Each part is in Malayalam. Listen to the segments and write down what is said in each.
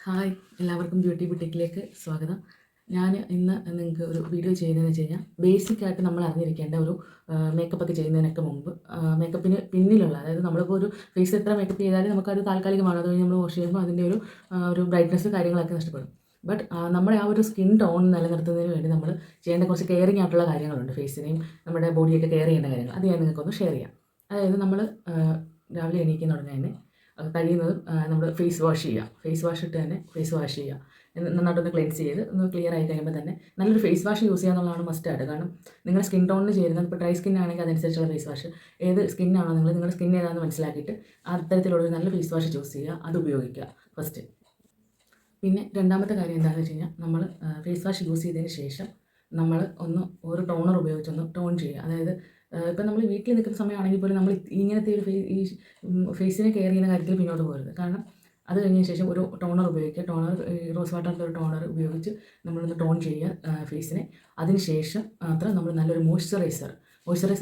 ഹായ്, എല്ലാവർക്കും ബ്യൂട്ടി ബുട്ടിക്കിലേക്ക് സ്വാഗതം. ഞാൻ ഇന്ന് നിങ്ങൾക്ക് ഒരു വീഡിയോ ചെയ്യുന്നതെന്ന് വെച്ച് കഴിഞ്ഞാൽ, ബേസിക്കായിട്ട് നമ്മൾ അറിഞ്ഞിരിക്കേണ്ട ഒരു മേക്കപ്പൊക്കെ ചെയ്യുന്നതിനൊക്കെ മുമ്പ് മേക്കപ്പിന് പിന്നിലുള്ള, അതായത് നമ്മളിപ്പോൾ ഒരു ഫേസ് എത്ര മേക്കപ്പ് ചെയ്താലും നമുക്കത് താൽക്കാലികമാണ്. അത് കഴിഞ്ഞ് നമ്മൾ വാഷ് ചെയ്യുമ്പോൾ അതിൻ്റെ ഒരു ബ്രൈറ്റ്നസ് കാര്യങ്ങളൊക്കെ നഷ്ടപ്പെടും. ബട്ട് നമ്മുടെ ആ ഒരു സ്കിൻ ടോൺ നിലനിർത്തുന്നതിന് വേണ്ടി നമ്മൾ ചെയ്യേണ്ട കുറച്ച് കെയറിങ് ആയിട്ടുള്ള കാര്യങ്ങളുണ്ട്. ഫേസിനെയും നമ്മുടെ ബോഡിയൊക്കെ കെയർ ചെയ്യേണ്ട കാര്യങ്ങൾ. അത് ഞാൻ നിങ്ങൾക്കൊന്ന് ഷെയർ ചെയ്യാം. അതായത് നമ്മൾ രാവിലെ എണീക്കുന്ന ഉടനെ തന്നെ കഴിയുന്നതും നമ്മൾ ഫേസ് വാഷ് ചെയ്യുക. ഫേസ് വാഷ് ഇട്ട് തന്നെ ഫേസ് വാഷ് ചെയ്യുക. നന്നായിട്ടൊന്ന് ക്ലെൻസ് ചെയ്ത് ഒന്ന് ക്ലിയർ ആയി കഴിയുമ്പോൾ തന്നെ നല്ലൊരു ഫേസ് വാഷ് യൂസ് ചെയ്യുക എന്നുള്ളതാണ് മസ്റ്റായിട്ട്. കാരണം നിങ്ങളുടെ സ്കിൻ ടോണിന് ചേരുന്നത്, ഇപ്പോൾ ഡ്രൈ സ്കിൻ ആണെങ്കിൽ അതനുസരിച്ചുള്ള ഫേസ് വാഷ്, ഏത് സ്കിന്നാണോ നിങ്ങളുടെ സ്കിൻ ഏതാണെന്ന് മനസ്സിലാക്കിയിട്ട് അത്തരത്തിലുള്ള ഒരു നല്ല ഫേസ് വാഷ് ചൂസ് ചെയ്യുക, അത് ഉപയോഗിക്കുക ഫസ്റ്റ്. പിന്നെ രണ്ടാമത്തെ കാര്യം എന്താണെന്ന് വെച്ച് കഴിഞ്ഞാൽ, നമ്മൾ ഫേസ് വാഷ് യൂസ് ചെയ്തതിന് ശേഷം നമ്മൾ ഒരു ടോണർ ഉപയോഗിച്ചൊന്ന് ടോൺ ചെയ്യുക. അതായത് ഇപ്പം നമ്മൾ വീട്ടിൽ നിൽക്കുന്ന സമയമാണെങ്കിൽ പോലും നമ്മൾ ഇങ്ങനത്തെ ഒരു ഫേസിനെ കെയർ ചെയ്യുന്ന കാര്യത്തിൽ പിന്നോട്ട് പോകരുത്. കാരണം അത് കഴിഞ്ഞതിന് ശേഷം ഒരു ടോണർ ഉപയോഗിക്കുക. റോസ് വാട്ടറിൻ്റെ ഒരു ടോണർ ഉപയോഗിച്ച് നമ്മളൊന്ന് ടോൺ ചെയ്യുക ഫേസിനെ. അതിന് ശേഷം മാത്രം നമ്മൾ നല്ലൊരു മോയ്സ്ചറൈസർ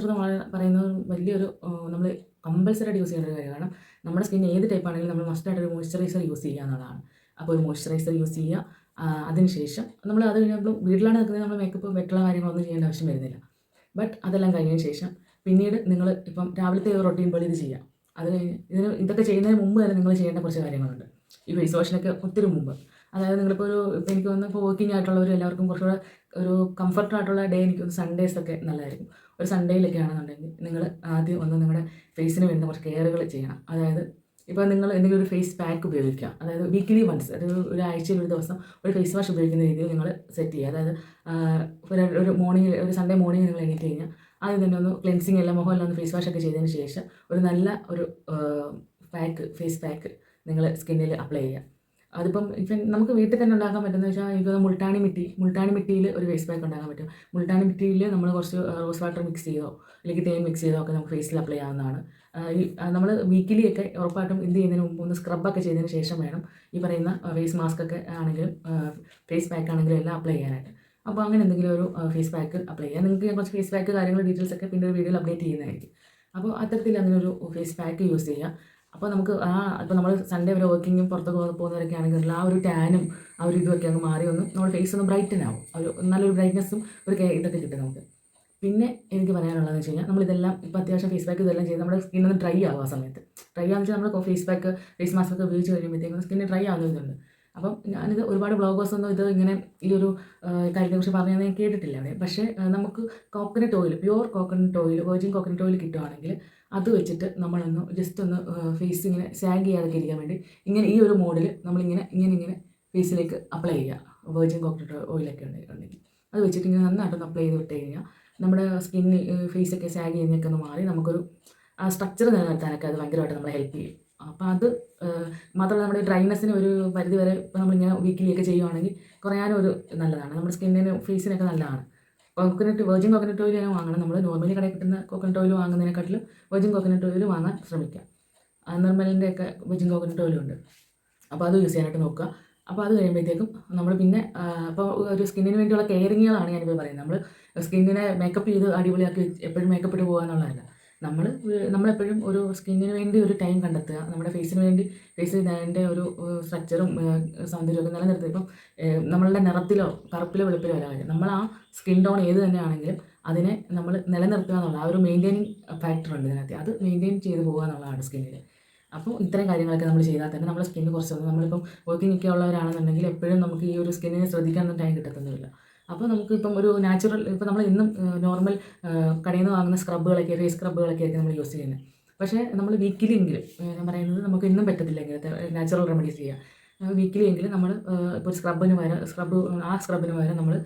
എന്ന് പറയുന്നത് വലിയൊരു നമ്മൾ കമ്പൽസറി ആയിട്ട് യൂസ് ചെയ്യേണ്ട ഒരു കാര്യമാണ്. കാരണം നമ്മുടെ സ്കിൻ ഏത് ടൈപ്പ് ആണെങ്കിലും നമ്മൾ മസ്റ്റായിട്ട് ഒരു മോയ്സ്ചറൈസർ യൂസ് ചെയ്യുക എന്നുള്ളതാണ്. അപ്പോൾ ഒരു മോയ്സ്ചറൈസർ യൂസ് ചെയ്യുക. അതിനുശേഷം നമ്മൾ അത് കഴിഞ്ഞപ്പോൾ വീട്ടിലാണ് നിൽക്കുന്നത്, നമ്മൾ മേക്കപ്പ് വെട്ടുള്ള കാര്യങ്ങളൊന്നും ചെയ്യേണ്ട ആവശ്യം വരുന്നില്ല. ബട്ട് അതെല്ലാം കഴിഞ്ഞതിന് ശേഷം പിന്നീട് നിങ്ങൾ ഇപ്പം രാവിലത്തെ ഒരു റൊട്ടീൻ പോലെ ഇത് ചെയ്യാം. അത് കഴിഞ്ഞ് ഇതൊക്കെ ചെയ്യുന്നതിന് മുമ്പ് തന്നെ നിങ്ങൾ ചെയ്യേണ്ട കുറച്ച് കാര്യങ്ങളുണ്ട്. ഈ ഫേസ് വാഷിനൊക്കെ ഒത്തിരി മുമ്പ്. അതായത് നിങ്ങളിപ്പോൾ ഇപ്പം എനിക്ക് തോന്നുന്നു, ഇപ്പോൾ വർക്കിംഗ് ആയിട്ടുള്ളവർ എല്ലാവർക്കും കുറച്ചുകൂടെ ഒരു കംഫർട്ടായിട്ടുള്ള ഡേ എനിക്ക് തോന്നുന്നു സൺഡേസ് ഒക്കെ നല്ലതായിരിക്കും. ഒരു സൺഡേയിലൊക്കെ ആണെന്നുണ്ടെങ്കിൽ നിങ്ങൾ ആദ്യം നിങ്ങളുടെ ഫേസിന് വേണ്ട കുറച്ച് കെയറുകൾ ചെയ്യണം. അതായത് ഇപ്പോൾ നിങ്ങൾ എന്തെങ്കിലും ഒരു ഫേസ് പാക്ക് ഉപയോഗിക്കുക. അതായത് വീക്കിലി വൺസ്, ഒരു ആഴ്ചയിൽ ഒരു ദിവസം ഒരു ഫേസ് വാഷ് ഉപയോഗിക്കുന്ന രീതിയിൽ നിങ്ങൾ സെറ്റ് ചെയ്യുക. അതായത് ഒരു സൺഡേ മോർണിംഗ് നിങ്ങൾ എണീറ്റ് കഴിഞ്ഞാൽ ആദ്യം തന്നെ ഒന്ന് ക്ലെൻസിങ് എല്ലാം മുഖമെല്ലാം ഒന്ന് ഫേസ് വാഷ് ഒക്കെ ചെയ്തതിന് ശേഷം ഒരു നല്ല ഒരു ഫേസ് പാക്ക് നിങ്ങൾ സ്കിന്നിൽ അപ്ലൈ ചെയ്യുക. അതിപ്പം നമുക്ക് വീട്ടിൽ തന്നെ ഉണ്ടാക്കാൻ പറ്റുന്ന വെച്ചാൽ, ഇപ്പോൾ മുൾട്ടാണി മിട്ടിയിൽ ഒരു ഫേസ് പാക്ക് ഉണ്ടാക്കാൻ പറ്റും. മുൾട്ടാണി മിട്ടിയിൽ നമ്മൾ കുറച്ച് റോസ് വാട്ടർ മിക്സ് ചെയ്തോ അല്ലെങ്കിൽ തേൻ മിക്സ് ചെയ്തോ ഒക്കെ നമുക്ക് ഫേസിൽ അപ്ലൈ ചെയ്യാവുന്നതാണ്. നമ്മൾ വീക്കിലി ഒക്കെ ഉറപ്പായിട്ടും എന്ത് ചെയ്യുന്നതിന് മുമ്പ് ഒന്ന് സ്ക്രബൊക്കെ ചെയ്തതിന് ശേഷം വേണം ഈ പറയുന്ന ഫേസ് മാസ്ക് ഒക്കെ ആണെങ്കിലും ഫേസ് പാക്ക് ആണെങ്കിലും എല്ലാം അപ്ലൈ ചെയ്യാനായിട്ട്. അപ്പോൾ അങ്ങനെ എന്തെങ്കിലും ഒരു ഫേസ് പാക്ക് അപ്ലൈ ചെയ്യാം. നിങ്ങൾക്ക് ഞാൻ കുറച്ച് ഫേസ് പാക്ക് ഡീറ്റെയിൽസ് ഒക്കെ പിന്നെ ഒരു വീഡിയോയിൽ അപ്ഡേറ്റ് ചെയ്യുന്നതായിരിക്കും. അപ്പോൾ അത്തരത്തിൽ അങ്ങനെ ഒരു ഫേസ് പാക്ക് യൂസ് ചെയ്യുക. അപ്പോൾ നമുക്ക് ഇപ്പോൾ നമ്മൾ സൺഡേ വരെ വർക്കിങ്ങും പുറത്തൊക്കെ പോകുന്നവരൊക്കെ ആണെങ്കിൽ ആ ഒരു ടാനും ആ ഒരു ഇതുമൊക്കെ അങ്ങ് മാറി നമ്മുടെ ഫേസ് ഒന്ന് ബ്രൈറ്റൻ ആവും. നല്ലൊരു ബ്രൈറ്റ്നസ്സും ഇതൊക്കെ കിട്ടും നമുക്ക്. പിന്നെ എനിക്ക് പറയാനുള്ളതെന്ന് വെച്ച് കഴിഞ്ഞാൽ, നമ്മളിതെല്ലാം ഇപ്പോൾ അത്യാവശ്യം ഫേസ് പാക്ക് ഇതെല്ലാം ചെയ്ത് നമ്മുടെ സ്കിന്നൊന്ന് ഡ്രൈ ആവും. ആ സമയത്ത് ഡ്രൈ ആണെന്ന് വെച്ചാൽ നമ്മൾ ഫേസ് മാസ്ക് ഒക്കെ ഉപയോഗിച്ച് കഴിയുമ്പോഴത്തേക്കും സ്കിന്ന് ഡ്രൈ ആവുന്നതുണ്ട്. അപ്പം ഞാനിത് ഒരുപാട് ബ്ലോഗേഴ്സൊന്നും ഇത് ഇങ്ങനെ ഈ ഒരു കാര്യത്തെക്കുറിച്ച് പറഞ്ഞാൽ ഞാൻ കേട്ടിട്ടില്ല അവിടെ. പക്ഷേ നമുക്ക് coconut oil, pure coconut oil, virgin coconut oil കിട്ടുവാണെങ്കിൽ അത് വെച്ചിട്ട് നമ്മളൊന്ന് ജസ്റ്റ് ഒന്ന് ഫേസ് ഇങ്ങനെ സാഗ് ചെയ്യാതൊക്കെ ഇരിക്കാൻ വേണ്ടി ഈ ഒരു മോഡിൽ നമ്മളിങ്ങനെ ഫേസിലേക്ക് അപ്ലൈ ചെയ്യുക. വെർജിൻ കോക്കനട്ട് ഓയിലൊക്കെ ഉണ്ടെങ്കിൽ അത് വെച്ചിട്ട് ഇങ്ങനെ നന്നായിട്ടൊന്ന് അപ്ലൈ ചെയ്ത് വിട്ട് കഴിഞ്ഞാൽ നമ്മുടെ സ്കിന്ന് ഫേസൊക്കെ സാഗ് ചെയ്യുന്നതൊക്കെ ഒന്ന് മാറി നമുക്കൊരു സ്ട്രക്ചർ നിലനിർത്താനൊക്കെ അത് ഭയങ്കരമായിട്ട് നമ്മളെ ഹെൽപ്പ് ചെയ്യും. അപ്പോൾ അത് മാത്രമല്ല, നമ്മുടെ ഡ്രൈനെസ്സിന് ഒരു പരിധി വരെ ഇപ്പോൾ നമ്മളിങ്ങനെ വീക്കിലിയൊക്കെ ചെയ്യുവാണെങ്കിൽ കുറയാനും ഒരു നല്ലതാണ്. നമ്മുടെ സ്കിന്നിന് ഫേസിനൊക്കെ നല്ലതാണ്. വെർജിൻ കോക്കനട്ട് ഓയിൽ തന്നെ വാങ്ങണം. നമ്മൾ നോർമലി കടയിൽ കിട്ടുന്ന കോക്കനട്ട് ഓയിൽ വാങ്ങുന്നതിനെക്കാട്ടിലും വെർജിൻ കോക്കനട്ട് ഓയിൽ വാങ്ങാൻ ശ്രമിക്കുക. നിർമ്മലിൻ്റെയൊക്കെ വെർജിൻ കോക്കനട്ട് ഓയിലുണ്ട്. അപ്പോൾ അത് യൂസ് ചെയ്യാനായിട്ട് നോക്കുക. അപ്പോൾ അത് കഴിയുമ്പോഴത്തേക്കും നമ്മൾ പിന്നെ അപ്പോൾ ഒരു സ്കിന്നിന് വേണ്ടിയുള്ള കെയറിങ്ങുകളാണ് ഞാനിപ്പോൾ പറയുന്നത്. നമ്മൾ സ്കിന്നിനെ മേക്കപ്പ് ചെയ്ത് അടിപൊളിയാക്കി എപ്പോഴും മേക്കപ്പ് ഇട്ട് പോകാന്നുള്ളതല്ല. നമ്മളെപ്പോഴും ഒരു സ്കിന്നിന് വേണ്ടി ഒരു ടൈം കണ്ടെത്തുക. നമ്മുടെ ഫേസിന് വേണ്ടി ഫേസിൻ്റെ ഒരു സ്ട്രക്ചറും സൗന്ദര്യമൊക്കെ നിലനിർത്തുക. ഇപ്പം നമ്മളുടെ നിറത്തിലോ കറുപ്പിലോ വെളുപ്പിലോ അല്ല കാര്യം. നമ്മൾ ആ സ്കിൻ ടോൺ ഏത് തന്നെയാണെങ്കിലും അതിനെ നമ്മൾ നിലനിർത്തുക എന്നുള്ള ആ ഒരു മെയിൻറ്റെയിനിങ് ഫാക്ടർ ഉണ്ട് ഇതിനകത്ത്. അത് മെയിൻറ്റെയിൻ ചെയ്ത് പോകുക എന്നുള്ളതാണ് സ്കിന്നിൽ. അപ്പോൾ ഇത്തരം കാര്യങ്ങളൊക്കെ നമ്മൾ ചെയ്താൽ തന്നെ നമ്മുടെ സ്കിന്ന് കുറച്ചൊന്നും, നമ്മളിപ്പം വർക്കിംഗ് ഒക്കെ ഉള്ളവരാണെന്നുണ്ടെങ്കിൽ എപ്പോഴും നമുക്ക് ഈ ഒരു സ്കിന്നിനെ ശ്രദ്ധിക്കാനൊന്നും ടൈം കിട്ടത്തൊന്നുമില്ല. അപ്പോൾ നമുക്കിപ്പം ഒരു നാച്ചുറൽ, ഇപ്പോൾ നമ്മൾ ഇന്നും നോർമൽ കടയിൽ നിന്ന് വാങ്ങുന്ന ഫേസ് സ്ക്രബുകളൊക്കെ ആയിരിക്കും നമ്മൾ യൂസ് ചെയ്യുന്നത്. പക്ഷേ നമ്മൾ വീക്കിലി എങ്കിലും, ഞാൻ പറയുന്നത് നമുക്ക് ഇന്നും പറ്റത്തില്ല ഇങ്ങനത്തെ നാച്ചുറൽ റെമഡീസ് ചെയ്യാം. വീക്കിലി എങ്കിലും നമ്മൾ ഇപ്പോൾ സ്ക്രബിന് പകരം നമ്മൾ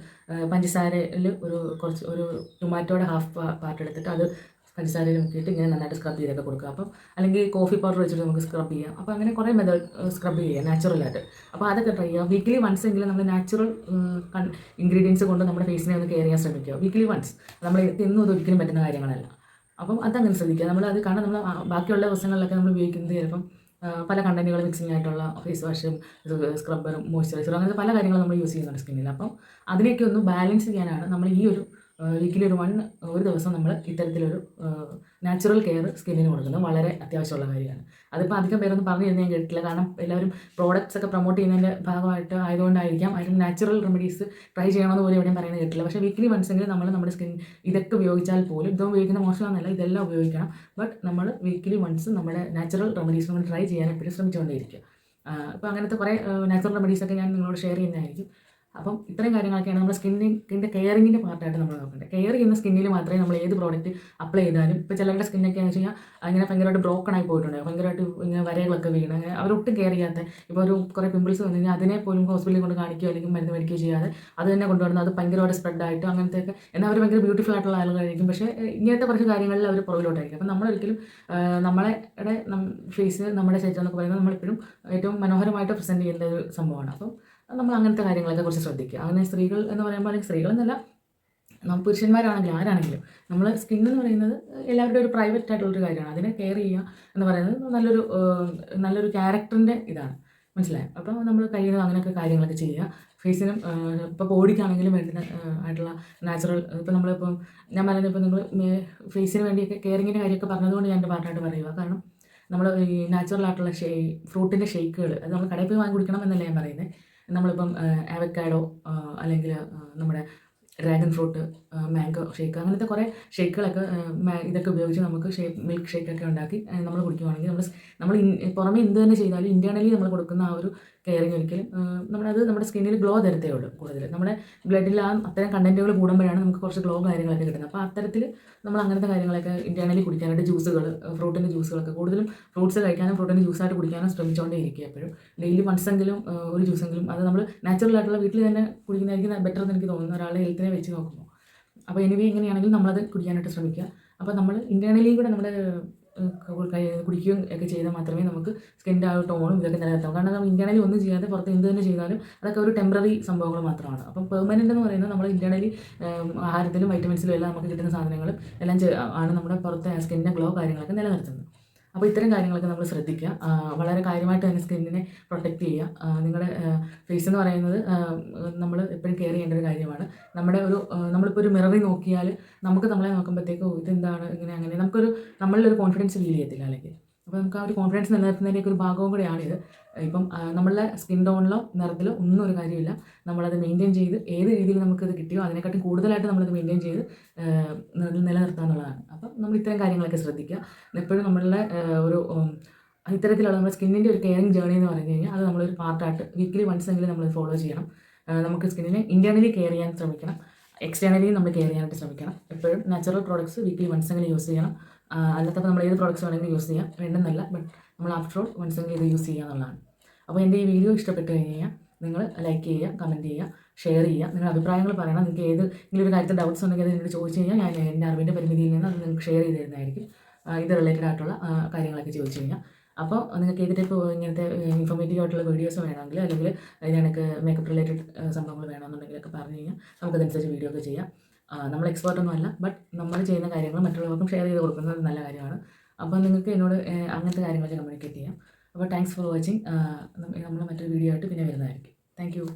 പഞ്ചസാരയിൽ ഒരു ടൊമാറ്റോയുടെ ഹാഫ് പാർട്ട് എടുത്തിട്ട് അത് പഞ്ചസാരയിൽ മുക്കിയിട്ട് ഇങ്ങനെ നന്നായിട്ട് സ്ക്രബ് ചെയ്തൊക്കെ കൊടുക്കുക. അപ്പം അല്ലെങ്കിൽ കോഫി പൗഡർ വെച്ചിട്ട് നമുക്ക് സ്ക്രബ് ചെയ്യാം. അപ്പോൾ അങ്ങനെ കുറേ മെത്തേഡ് സ്ക്രബ് ചെയ്യാം നാച്ചുറലായിട്ട്. അപ്പോൾ അതൊക്കെ ട്രൈ ചെയ്യുക. വീക്കിലി വൺസ് എങ്കിലും നമ്മൾ നാച്ചുറൽ ഇൻഗ്രീഡിയൻസ് കൊണ്ട് നമ്മുടെ ഫേസിനെ ഒന്ന് കെയർ ചെയ്യാൻ ശ്രമിക്കുക. Weekly once. നമ്മൾ എന്നും അതൊരിക്കലും പറ്റുന്ന കാര്യങ്ങളല്ല. അപ്പം അതങ്ങനെ ശ്രദ്ധിക്കുക. കാരണം നമ്മൾ ബാക്കിയുള്ള ദിവസങ്ങളിലൊക്കെ നമ്മൾ ഉപയോഗിക്കുന്നത് ചിലപ്പം പല കണ്ടൻറ്റുകൾ മിക്സിങ് ആയിട്ടുള്ള ഫേസ് വാഷും സ്ക്രബ്ബറും മോയ്സ്ചറൈസറും അങ്ങനത്തെ പല കാര്യങ്ങളും നമ്മൾ യൂസ് ചെയ്യുന്നുണ്ട് സ്കിന്നിൽ. അപ്പം അതിനെയൊക്കെ ഒന്ന് ബാലൻസ് ചെയ്യാനാണ് നമ്മൾ ഈ ഒരു വീക്കിലി ഒരു ദിവസം നമ്മൾ ഇത്തരത്തിലൊരു നാച്ചുറൽ കെയർ സ്കിന്നിന് കൊടുക്കുന്നത് വളരെ അത്യാവശ്യമുള്ള കാര്യമാണ്. അതിപ്പോൾ അധികം പേരൊന്നും പറഞ്ഞു തരുന്നത് ഞാൻ കേട്ടിട്ടില്ല. കാരണം എല്ലാവരും പ്രോഡക്റ്റ്സ് ഒക്കെ പ്രൊമോട്ട് ചെയ്യുന്നതിൻ്റെ ഭാഗമായിട്ട് ആയതുകൊണ്ടായിരിക്കാം അതിന് നാച്ചുറൽ റെമഡീസ് ട്രൈ ചെയ്യണമെന്ന് പോലും എവിടെയും പറയുന്നത് കേട്ടില്ല. പക്ഷേ വീക്കിലി വൺസെങ്കിലും നമ്മൾ നമ്മുടെ സ്കിൻ ഇതൊക്കെ ഉപയോഗിച്ചാൽ പോലും ഇതൊന്നും ഉപയോഗിക്കുന്ന മോശമാണെന്നല്ല, ഇതെല്ലാം ഉപയോഗിക്കണം. ബട്ട് നമ്മൾ വീക്കിലി വൺസ് നമ്മുടെ നാച്ചുറൽ റെമഡീസ് നമ്മൾ ട്രൈ ചെയ്യാൻ എപ്പോഴും ശ്രമിച്ചുകൊണ്ടേയിരിക്കുക. അപ്പോൾ അങ്ങനത്തെ കുറേ നാച്ചുറൽ റെമഡീസൊക്കെ ഞാൻ നിങ്ങളോട് ഷെയർ ചെയ്യുന്നതായിരിക്കും. അപ്പം ഇത്രയും കാര്യങ്ങളൊക്കെയാണ് നമ്മൾ സ്കിന്നിൻ്റെ കെയറിങ്ങിൻ്റെ പാർട്ടായിട്ട് നമ്മൾ നോക്കേണ്ടത്. കെയർ ചെയ്യുന്ന സ്കിന്നിൽ മാത്രമേ നമ്മൾ ഏത് പ്രോഡക്റ്റ് അപ്ലൈ ചെയ്താലും, ഇപ്പോൾ ചിലരുടെ സ്കിന്നൊക്കെ എന്ന് വെച്ച് കഴിഞ്ഞാൽ അങ്ങനെ ഭയങ്കരമായിട്ട് ബ്രോക്കൺ ആയി പോയിട്ടുണ്ട്, ഭയങ്കരമായിട്ട് ഇങ്ങനെ വരകളൊക്കെ വീണ്, അങ്ങനെ അവരൊട്ടും കെയർ ചെയ്യാത്ത, ഇപ്പോൾ ഒരു കുറേ പിമ്പിൾസ് വന്നു കഴിഞ്ഞാൽ അതിനെ പോലും ഹോസ്പിറ്റലിൽ കൊണ്ട് കാണിക്കുകയോ അല്ലെങ്കിൽ മരുന്ന് മേടിക്കുകയോ ചെയ്യാതെ അത് തന്നെ കൊണ്ടുവരുന്നത് അത് ഭയങ്കരമായിട്ട് സ്പ്രെഡായിട്ട് അങ്ങനത്തെയൊക്കെ, എന്നാൽ അവർ ഭയങ്കര ബ്യൂട്ടിഫുൾ ആയിട്ടുള്ള ആളുകളായിരിക്കും. പക്ഷേ ഇങ്ങനത്തെ കുറച്ച് കാര്യങ്ങളിൽ അവർ പുറകിലോട്ടായിരിക്കും. അപ്പം നമ്മളൊരിക്കലും നമ്മളെ ഫേസ്, നമ്മുടെ ശരീരം എന്നൊക്കെ പറയുന്നത് നമ്മളെപ്പോഴും ഏറ്റവും മനോഹരമായിട്ട് പ്രസൻറ്റ് ചെയ്യേണ്ട ഒരു സംഭവമാണ്. അപ്പം നമ്മൾ അങ്ങനത്തെ കാര്യങ്ങളൊക്കെ കുറിച്ച് ശ്രദ്ധിക്കുക. അങ്ങനെ സ്ത്രീകൾ എന്ന് പറയുമ്പോൾ, അല്ലെങ്കിൽ സ്ത്രീകളെന്നല്ല, പുരുഷന്മാരാണെങ്കിലും ആരാണെങ്കിലും നമ്മൾ സ്കിൻ എന്ന് പറയുന്നത് എല്ലാവരുടെയും ഒരു പ്രൈവറ്റ് ആയിട്ടുള്ളൊരു കാര്യമാണ്. അതിനെ കെയർ ചെയ്യുക എന്ന് പറയുന്നത് നല്ലൊരു ക്യാരക്ടറിൻ്റെ ഇതാണ്, മനസ്സിലായോ? അപ്പോൾ നമ്മൾ കഴിയുന്നത് അങ്ങനെയൊക്കെ കാര്യങ്ങളൊക്കെ ചെയ്യുക. ഫേസിനും ഇപ്പോൾ ബോഡിക്കാണെങ്കിലും വേണ്ടുന്ന ആയിട്ടുള്ള നാച്ചുറൽ, ഇപ്പോൾ നമ്മളിപ്പം ഞാൻ പറയുന്നത്, ഇപ്പോൾ നിങ്ങൾ ഫേസിന് വേണ്ടിയൊക്കെ കെയറിങ്ങിൻ്റെ കാര്യമൊക്കെ പറഞ്ഞതുകൊണ്ട് ഞാൻ എൻ്റെ പാർട്ടായിട്ട് പറയുക. കാരണം നമ്മൾ ഈ നാച്ചുറൽ ആയിട്ടുള്ള ഫ്രൂട്ടിൻ്റെ ഷേക്കുകൾ അത് നമ്മൾ കടയിൽ പോയി വാങ്ങി കുടിക്കണം എന്നല്ല ഞാൻ പറയുന്നത്. നമ്മളിപ്പം അവക്കാഡോ അല്ലെങ്കിൽ നമ്മുടെ ഡ്രാഗൺ ഫ്രൂട്ട്, മാംഗോ ഷേക്ക്, അങ്ങനത്തെ കുറേ ഷേക്കുകളൊക്കെ ഇതൊക്കെ ഉപയോഗിച്ച് നമുക്ക് മിൽക്ക് ഷേക്കൊക്കെ ഉണ്ടാക്കി നമ്മൾ കുടിക്കുകയാണെങ്കിൽ നമ്മൾ പുറമെ എന്ത് തന്നെ ചെയ്താലും ഇൻറ്റേർണലി നമ്മൾ കൊടുക്കുന്ന ആ ഒരു കെയറിങ് ഒരിക്കലും നമ്മുടെ സ്കിന്നിൽ ഗ്ലോ തരത്തേ ഉള്ളൂ. കൂടുതൽ നമ്മുടെ ബ്ലഡിൽ അത്തരം കണ്ടൻറ്റുകൾ കൂടുമ്പോഴാണ് നമുക്ക് കുറച്ച് ഗ്ലോ കാര്യങ്ങളൊക്കെ കിട്ടുന്നത്. അപ്പോൾ അത്തരത്തിൽ നമ്മൾ അങ്ങനത്തെ കാര്യങ്ങളൊക്കെ ഇൻറ്റേർണലി കുടിക്കാനായിട്ട് ജ്യൂസുകൾ, ഫ്രൂട്ടിൻ്റെ ജ്യൂസുകളൊക്കെ, കൂടുതലും ഫ്രൂട്ട്സ് കഴിക്കാനും ഫ്രൂട്ടിൻ്റെ ജ്യൂസായിട്ട് കുടിക്കാനും ശ്രമിച്ചുകൊണ്ടേ ഇരിക്കുക. എപ്പോഴും ഡെയിലി വൺസെങ്കിലും ഒരു ജ്യൂസെങ്കിലും അത് നമ്മൾ നാച്ചുറൽ ആയിട്ടുള്ള വീട്ടിൽ തന്നെ കുടിക്കുന്നതായിരിക്കും ബെറ്റർ എന്ന് എനിക്ക് തോന്നുന്നു, ഒരാളുടെ ഹെൽത്തിനെ വെച്ച് നോക്കുമ്പോൾ. അപ്പോൾ എനിവേ എങ്ങനെയാണെങ്കിലും നമ്മളത് കുടിക്കാനായിട്ട് ശ്രമിക്കുക. അപ്പോൾ നമ്മൾ ഇൻറ്റേർണലി കൂടെ നമ്മുടെ കുടിക്കുകയും ഒക്കെ ചെയ്താൽ മാത്രമേ നമുക്ക് സ്കിൻ്റെ ആ ഒരു ടോണും ഇതൊക്കെ നിലനിർത്താം. കാരണം നമ്മൾ ഇൻറ്റേർണലി ഒന്നും ചെയ്യാതെ പുറത്ത് എന്ത് തന്നെ ചെയ്താലും അതൊക്കെ ഒരു ടെമ്പററി സംഭവങ്ങൾ മാത്രമാണ്. അപ്പം പെർമനൻ്റ് എന്ന് പറയുന്നത് നമ്മൾ ഇൻറ്റേർണലി ആഹാരത്തിലും വൈറ്റമിൻസിലും എല്ലാം നമുക്ക് കിട്ടുന്ന സാധനങ്ങളും എല്ലാം ആണ് നമ്മുടെ പുറത്തെ സ്കിന്നിൻ്റെ ഗ്ലോ കാര്യങ്ങളൊക്കെ നിലനിർത്തുന്നത്. അപ്പോൾ ഇത്തരം കാര്യങ്ങളൊക്കെ നമ്മൾ ശ്രദ്ധിക്കുക. വളരെ കാര്യമായിട്ട് തന്നെ സ്കിന്നിനെ പ്രൊട്ടക്റ്റ് ചെയ്യുക. നിങ്ങളുടെ ഫേസ് എന്ന് പറയുന്നത് നമ്മൾ എപ്പോഴും കെയർ ചെയ്യേണ്ട ഒരു കാര്യമാണ്. നമ്മളിപ്പോൾ ഒരു മിററിൽ നോക്കിയാൽ നമുക്ക് നമ്മളെ നോക്കുമ്പോഴത്തേക്കും ഇതെന്താണ് ഇങ്ങനെ അങ്ങനെ നമ്മളിലൊരു കോൺഫിഡൻസ് ഫീൽ ചെയ്യത്തില്ല അല്ലെങ്കിൽ. അപ്പോൾ നമുക്ക് ആ ഒരു കോൺഫിഡൻസ് നിലനിർത്തുന്നതിൻ്റെയൊക്കെ ഒരു ഭാഗവും കൂടെയാണിത്. ഇപ്പം നമ്മളുടെ സ്കിൻ ടോണിലോ നിറത്തിലോ ഒന്നും ഒരു കാര്യമില്ല. നമ്മളത് മെയിൻറ്റെയിൻ ചെയ്ത് ഏത് രീതിയിൽ നമുക്കത് കിട്ടിയോ അതിനെക്കാട്ടും കൂടുതലായിട്ട് നമ്മളത് മെയിൻറ്റെയിൻ ചെയ്ത് നിലനിർത്തുക എന്നുള്ളതാണ്. അപ്പം നമ്മൾ ഇത്തരം കാര്യങ്ങളൊക്കെ ശ്രദ്ധിക്കുക. എപ്പോഴും നമ്മളുടെ ഇത്തരത്തിലുള്ള നമ്മുടെ സ്കിന്നിൻ്റെ ഒരു കെയറിങ് ജേർണി എന്ന് പറഞ്ഞു കഴിഞ്ഞാൽ അത് നമ്മളൊരു പാർട്ടായിട്ട് വീക്കിലി വൺസ് എങ്കിലും നമ്മൾ ഫോളോ ചെയ്യണം. നമുക്ക് സ്കിന്നിനെ ഇൻറ്റേർണലി കെയർ ചെയ്യാൻ ശ്രമിക്കണം, എക്സ്റ്റേണലി നമ്മൾ കെയർ ചെയ്യാനായിട്ട് ശ്രമിക്കണം. എപ്പോഴും നാച്ചുറൽ പ്രോഡക്ട്സ് വീക്കിലി വൺസ് എങ്കിലും യൂസ് ചെയ്യണം. അല്ലാത്തപ്പോൾ നമ്മൾ ഏത് പ്രോഡക്റ്റ്സ് വേണമെങ്കിലും യൂസ് ചെയ്യാം, വേണ്ടെന്നല്ല, ബട്ട് നമ്മൾ ആഫ്റ്റർ ഓൾ വൺസ് എങ്കിലും ഇത് യൂസ് ചെയ്യുക എന്നുള്ളതാണ്. അപ്പോൾ എൻ്റെ ഈ വീഡിയോ ഇഷ്ടപ്പെട്ട് കഴിഞ്ഞാൽ നിങ്ങൾ ലൈക്ക് ചെയ്യുക, കമൻറ്റ് ചെയ്യുക, ഷെയർ ചെയ്യുക, നിങ്ങളുടെ അഭിപ്രായങ്ങൾ പറയണം. നിങ്ങൾക്ക് ഏതെങ്കിലും ഒരു കാര്യത്തിൽ ഡൗട്ട്സ് ഉണ്ടെങ്കിൽ അത് എന്നോട് ചോദിച്ചു കഴിഞ്ഞാൽ ഞാൻ എൻ്റെ അറിവിൻ്റെ പരിമിതിയിൽ നിന്ന് അത് നിങ്ങൾക്ക് ഷെയർ ചെയ്ത് തരുന്നതായിരിക്കും. ഇത് റിലേറ്റഡ് ആയിട്ടുള്ള കാര്യങ്ങളൊക്കെ ചോദിച്ചു കഴിഞ്ഞാൽ. അപ്പോൾ നിങ്ങൾക്ക് ഏത് ടൈപ്പ് ഇങ്ങനത്തെ ഇൻഫോർമേറ്റീവ് ആയിട്ടുള്ള വീഡിയോസ് വേണമെങ്കിൽ അല്ലെങ്കിൽ ഇതിനൊക്കെ മേക്കപ്പ് റിലേറ്റഡ് സംഭവങ്ങൾ വേണമെന്നുണ്ടെങ്കിലൊക്കെ പറഞ്ഞു കഴിഞ്ഞാൽ നമുക്കതനുസരിച്ച് വീഡിയോ ഒക്കെ ചെയ്യാം. നമ്മൾ എക്സ്പേർട്ടൊന്നും അല്ല, ബട്ട് നമ്മൾ ചെയ്യുന്ന കാര്യങ്ങൾ മറ്റുള്ളവർക്കും ഷെയർ ചെയ്ത് കൊടുക്കുന്നത് നല്ല കാര്യമാണ്. അപ്പോൾ നിങ്ങൾക്ക് എന്നോട് അങ്ങനത്തെ കാര്യങ്ങളൊക്കെ കമ്മ്യൂണിക്കേറ്റ് ചെയ്യാം. അപ്പോൾ താങ്ക്സ് ഫോർ വാച്ചിങ്. നമ്മൾ മറ്റൊരു വീഡിയോ ആയിട്ട് പിന്നെ വരുന്നതായിരിക്കും. Thank you.